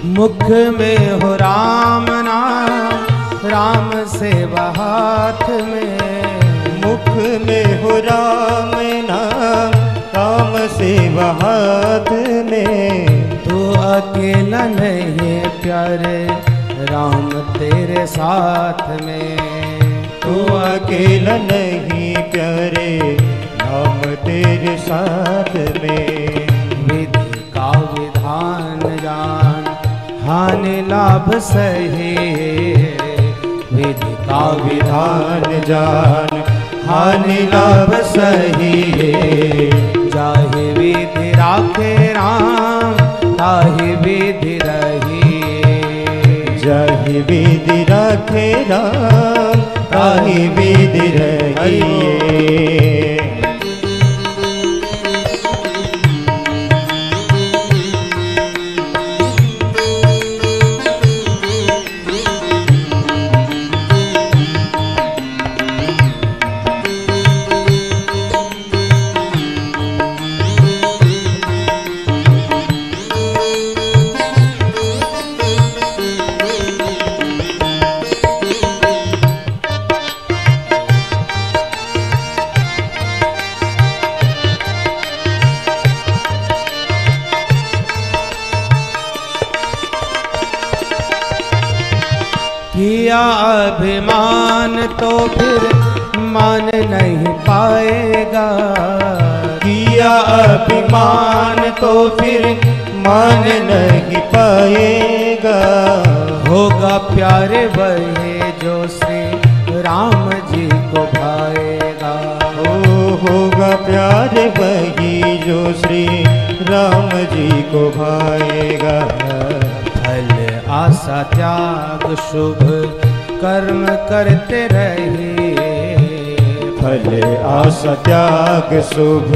मुख में हो राम नाम, राम सेवा हाथ में। मुख में हो राम नाम, राम सेवा हाथ में। तू अकेला नहीं प्यारे, राम तेरे साथ में। तू अकेला नहीं प्यारे, राम तेरे साथ में। विधि का विधान जान, हानि लाभ सही। विधि का विधान जान, हानि लाभ सही। जाहि विधि राखे राम, ताहि विधि रही। जाहि विधि राखे राम, ताहि विधि रही। किया अभिमान तो फिर मान नहीं पाएगा। किया अभिमान तो फिर मान नहीं पाएगा। होगा प्यारे वही जो श्री राम जी को भाएगा। होगा प्यारे वही जो श्री राम जी को भाएगा। फल आशा त्याग शुभ कर्म करते रहिए। फल आशा त्याग शुभ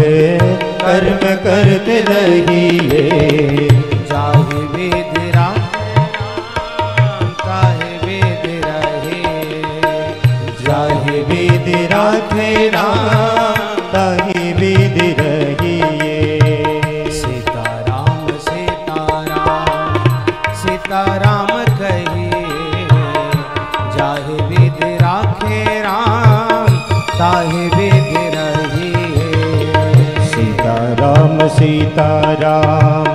कर्म करते रहिए। जाहि विधि राम, ताहि विधि रही। जाहि विधि राखे राम, ताहि विधि रहिए। सीताराम सीताराम सीताराम कहिए। जाहि विधि राखे राम, ताहि विधि रहिए। सीताराम सीताराम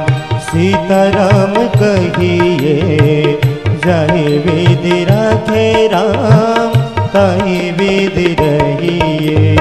सीताराम कहिए। जाहि विधि राखे राम, ताहि विधि रहिए।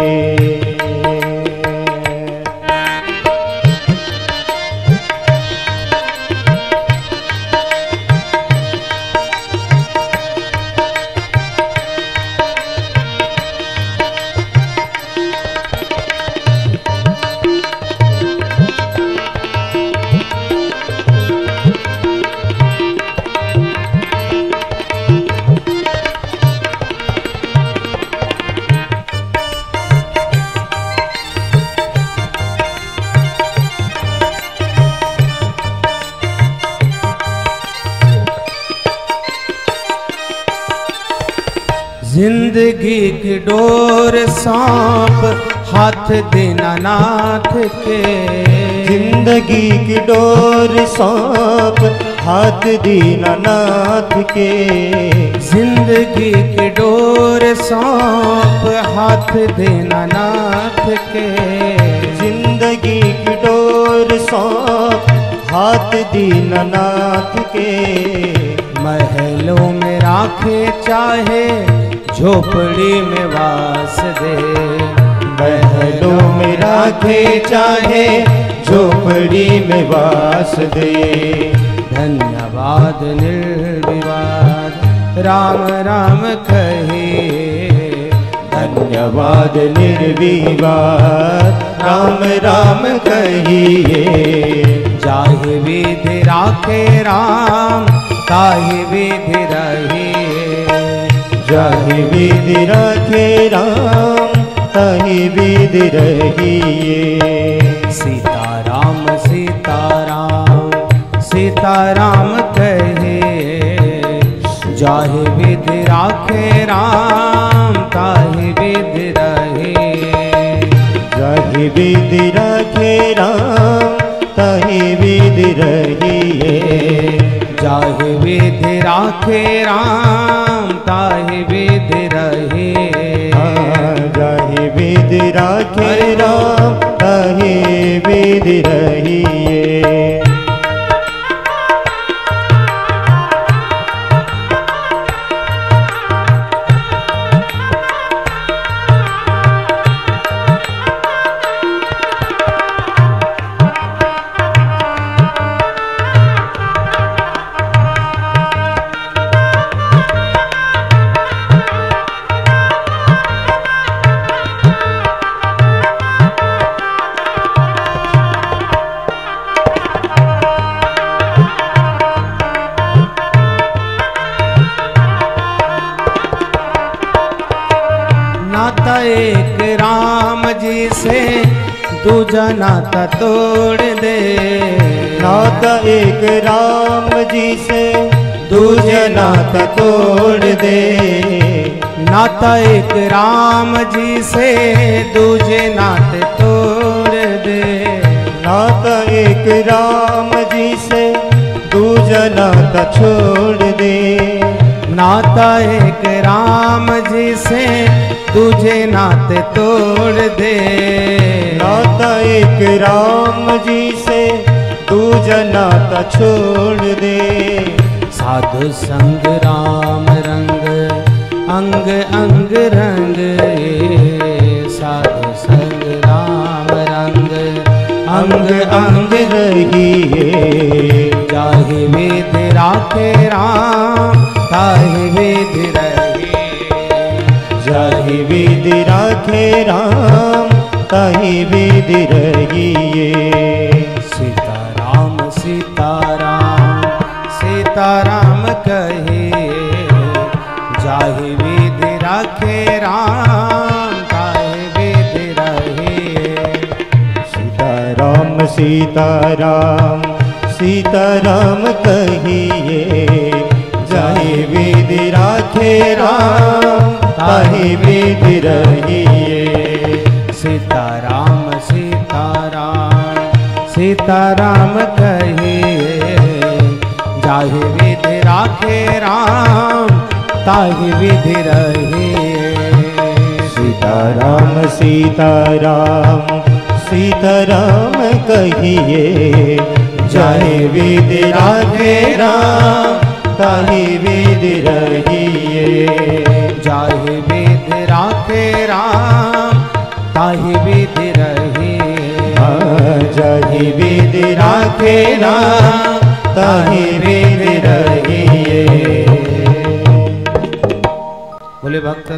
जिंदगी की डोर सौंप हाथ दीनानाथ के। जिंदगी की डोर सौंप हाथ दीनानाथ के। जिंदगी की डोर सौंप हाथ दीनानाथ के। जिंदगी की डोर सौंप हाथ दीनानाथ के। महलों में राखे चाहे झोपड़ी में वास दे। महलों में राखे चाहे झोपड़ी में वास दे। धन्यवाद निर्विवाद राम राम कहिए। धन्यवाद निर्विवाद राम राम कहिए। जाहि विधि राखे राम, ताहि विधि रहिए। जाहि विधि राखे राम, ताहि विधि रहिए। सीताराम सीताराम सीताराम कहिए। जाहि विधि राखे राम, ताहि विधि रहिए। जाहि विधि राखे राम, ताहि विधि रहिए। जाहि विधि राखे राम ताहि विधि रहे। जाहि विधि राखे राम ताहि विधि रहिए। नाता एक राम जी से दूजा नाता तोड़ दे। नाता एक राम जी से दूजा नाता तोड़ दे। नाता एक राम जी से दूजे नाते तोड़ दे। नाता एक राम जी से दूजा नाता छोड़ दे। नाता एक राम जी से दूजे नाते तोड़ दे। नाता एक राम जी से दूजा नाता छोड़ दे। साधु संग राम रंग अंग अंग रंग। साधु संग राम रंग अंग अंग रहिए। जाहि विधि राखे राम ताहि विधि रहे। जाहि विधि राखे राम ताहि विधि रहिए। सीताराम सीताराम सीताराम कहिए। जाहि विधि राखे राम ताहि विधि रहे। सीताराम सीताराम सीताराम कहिए। जाहि विधि राखे राम ताहि विधि रहिए। सीताराम सीताराम सीताराम कहिए। जाहि विधि राखे राम ताहि विधि रहिए। सीताराम सीताराम सीताराम कहिए। जाहि विधि राखे राम ताहि विधि रहिए। जाहि विधि राखे राम ताहि विधि रहिए। जाहि विधि राखे राम ताहि विधि रहिए। बोले भक्त